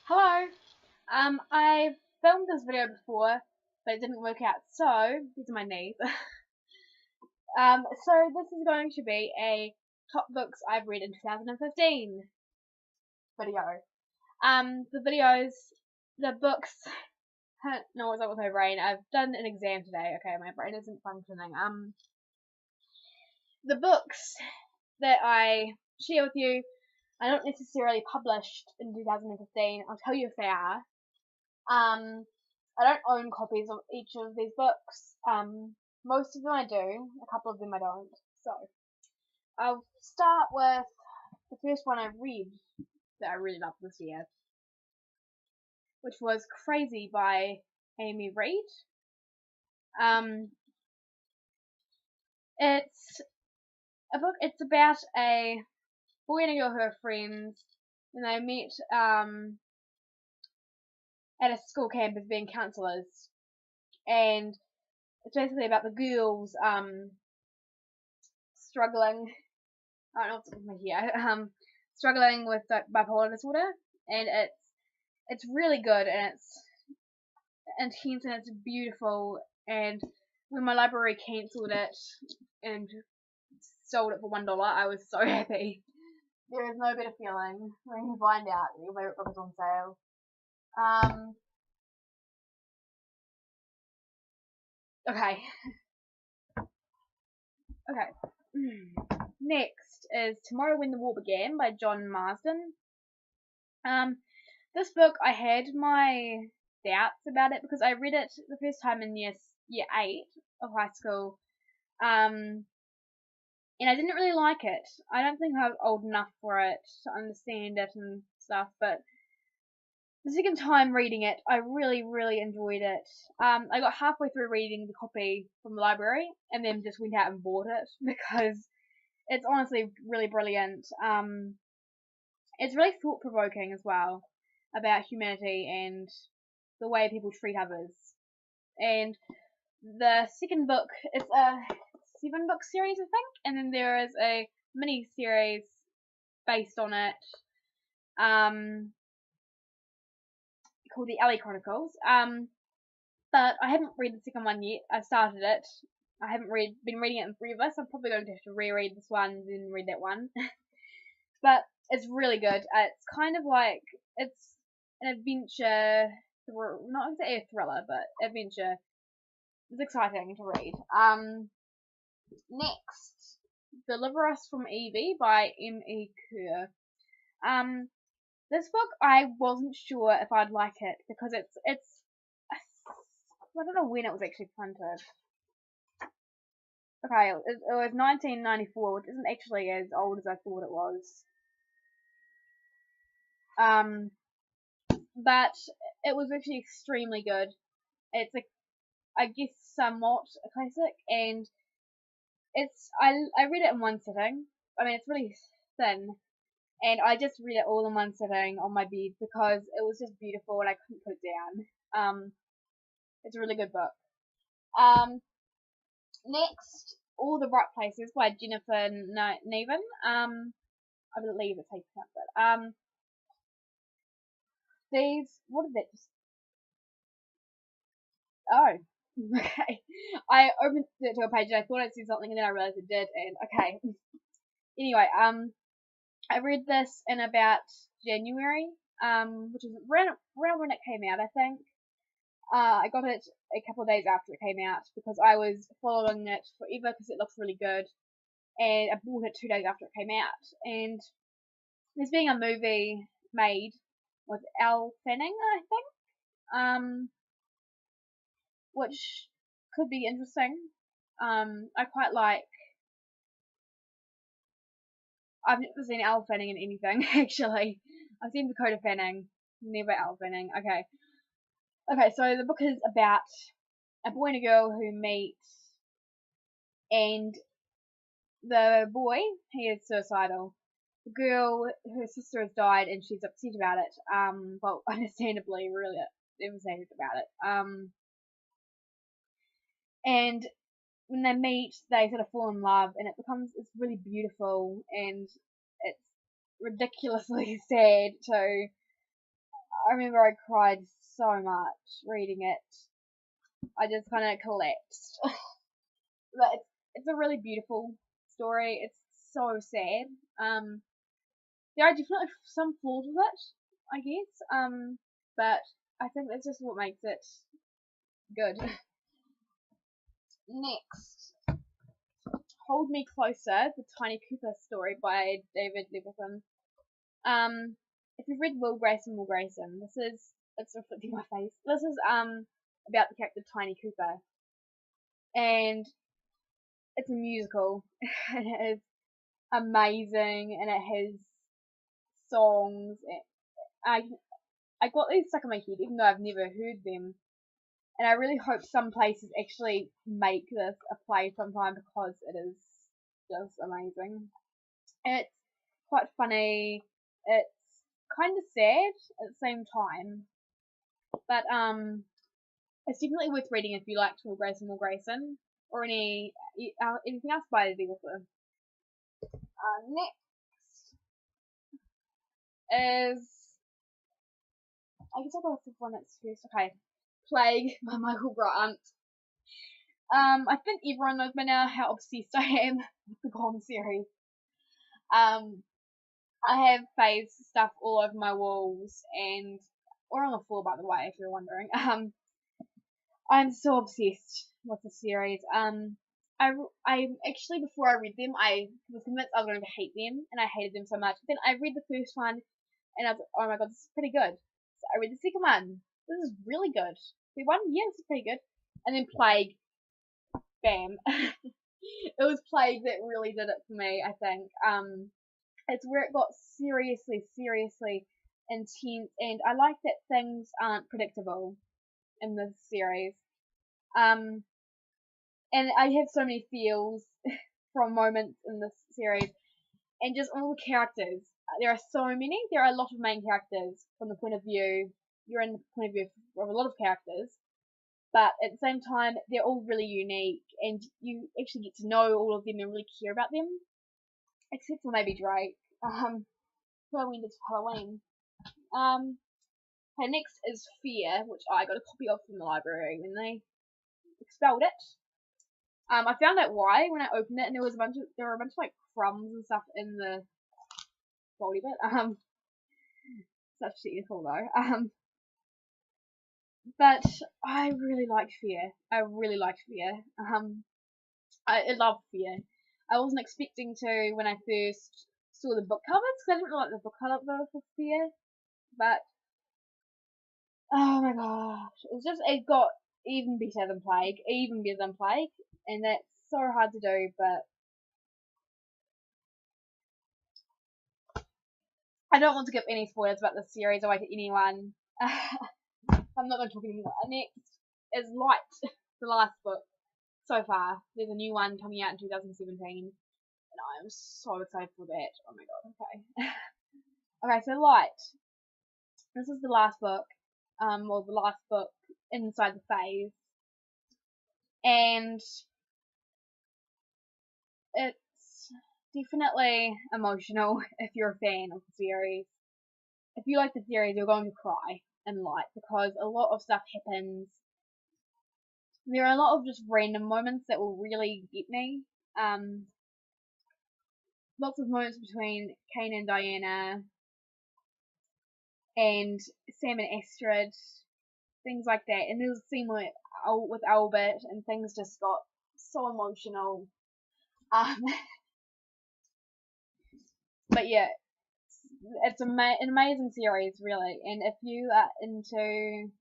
Hello. I filmed this video before, but it didn't work out. So these are my knees. So this is going to be a top books I've read in 2015 video. The books. No, what's up with my brain? I've done an exam today. Okay, my brain isn't functioning. The books that I share with you are not necessarily published in 2015. I'll tell you if they are. I don't own copies of each of these books. Most of them I do, a couple of them I don't. So, I'll start with the first one I read that I really loved this year, which was Crazy by Amy Reed. It's a book, it's about a boy and a girl who are friends, and they meet, at a school campus being counsellors, and it's basically about the girls, struggling. I don't know what's with me here. Struggling with bipolar disorder, and it's really good, and it's intense, and it's beautiful. And when my library cancelled it and sold it for $1, I was so happy. There is no better feeling when you find out that your favorite book is on sale. Okay. Next is Tomorrow When the War Began by John Marsden. This book, I had my doubts about it because I read it the first time in year 8 of high school, and I didn't really like it. I don't think I was old enough for it to understand it and stuff, but the second time reading it, I really, really enjoyed it. I got halfway through reading the copy from the library and then just went out and bought it because it's honestly really brilliant. It's really thought-provoking as well about humanity and the way people treat others. And the second book, it's a 7-book series, I think, and then there is a mini series based on it, called The Alley Chronicles. But I haven't read the second one yet. I started it. I haven't been reading it in forever, so I'm probably going to have to reread this one and then read that one. But it's really good. It's kind of like, it's an adventure, not exactly a thriller, but adventure. It's exciting to read. Next, Deliver Us from Evie by M.E. Kerr. This book, I wasn't sure if I'd like it because it's I don't know when it was actually printed. Okay, it was 1994, which isn't actually as old as I thought it was. But it was actually extremely good. It's I guess somewhat a classic, and I read it in one sitting. I mean, it's really thin, and I just read it all in one sitting on my bed because it was just beautiful and I couldn't put it down. It's a really good book. Next, All the Right Places by Jennifer Niven. I believe it's how you pronounce it. What did that just? Oh, okay. I opened it to a page and I thought I'd seen something and then I realized it did. And okay. Anyway, I read this in about January, which is around when it came out, I think. I got it a couple of days after it came out because I was following it forever because it looks really good, and I bought it 2 days after it came out. And there's being a movie made with Elle Fanning, I think, which could be interesting. I quite like. I've never seen Elle Fanning in anything actually. I've seen Dakota Fanning, never Elle Fanning. Okay, so the book is about a boy and a girl who meet, and the boy, he is suicidal. The girl, her sister has died and she's upset about it. Well, understandably, really devastated about it. And when they meet, they sort of fall in love, and it's really beautiful, and it's ridiculously sad too. I remember I cried so much reading it. I just kind of collapsed. But it's a really beautiful story. It's so sad. There are definitely some flaws with it, I guess. But I think that's just what makes it good. Next, Hold Me Closer, the Tiny Cooper story by David Leviathan. If you've read Will Grayson, it's reflecting my face. This is about the character Tiny Cooper, and it's a musical. It is amazing, and it has songs. I I got these stuck in my head, even though I've never heard them. And I really hope some places actually make this a play sometime because it is just amazing. And it's quite funny. It's kind of sad at the same time, but it's definitely worth reading if you like Will Grayson, or anything else by the author. Next is, I guess I'll go with the one that's first. Okay, Plague by Michael Grant. I think everyone knows by now how obsessed I am with the Gone series. I have Faye's stuff all over my walls or on the floor, by the way, if you're wondering. I'm so obsessed with the series. I actually, before I read them, I was convinced I was going to hate them, and I hated them so much. Then I read the first one, and I was like, oh my god, this is pretty good. So I read the second one. This is really good. The one, yeah, this is pretty good. And then Plague, bam. It was Plague that really did it for me, I think. It's where it got seriously intense, and I like that things aren't predictable in this series. And I have so many feels from moments in this series, and just all the characters. There are so many. There are a lot of main characters from the point of view. You're in the point of view of a lot of characters, but at the same time, they're all really unique, and you actually get to know all of them and really care about them, except for maybe Drake. Halloween is Halloween. Okay, next is Fear, which I got a copy of from the library when they expelled it. I found out why when I opened it, and there were a bunch of like crumbs and stuff in the foldy bit. Such technical though. But I really liked Fear. I really liked Fear. I love Fear. I wasn't expecting to when I first saw the book covers, because I didn't really like the book cover for Fear. But oh my gosh, it got even better than Plague, and that's so hard to do. But I don't want to give any spoilers about this series away to anyone. I'm not going to talk anymore. Next is Light, the last book so far. There's a new one coming out in 2017, and I'm so excited for that. Oh my god, okay. Okay, so Light. This is the last book, or the last book inside the phase. And it's definitely emotional if you're a fan of the series. If you like the series, you're going to cry in Light, because a lot of stuff happens. There are a lot of just random moments that will really get me. Lots of moments between Kane and Diana, and Sam and Astrid, things like that. And there's a scene with Albert, and things just got so emotional. But yeah, it's an amazing series, really. And if you are into,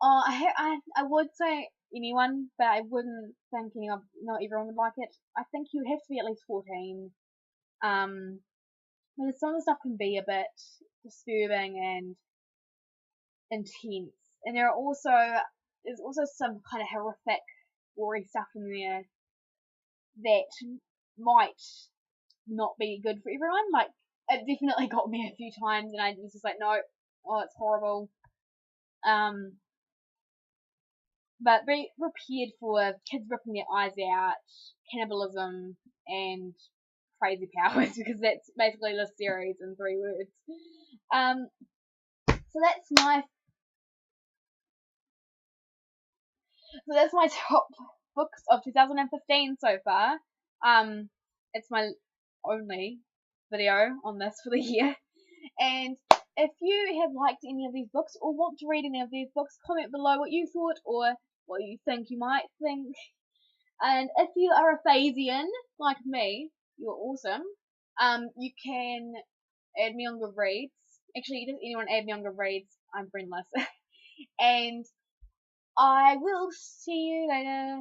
I would say anyone, but I wouldn't think not everyone would like it. I think you have to be at least 14. Because some of the stuff can be a bit disturbing and intense, and there's also some kind of horrific, gory stuff in there that might not be good for everyone. Like, it definitely got me a few times, and I was just like, no, oh, it's horrible. But be prepared for kids ripping their eyes out, cannibalism, and crazy powers, because that's basically the series in 3 words. So that's my top books of 2015 so far. It's my only video on this for the year. And if you have liked any of these books or want to read any of these books, comment below what you thought or what you think you might think. And if you are a Phasian like me, you're awesome. You can add me on Goodreads. Actually, does anyone add me on Goodreads? I'm friendless. And I will see you later.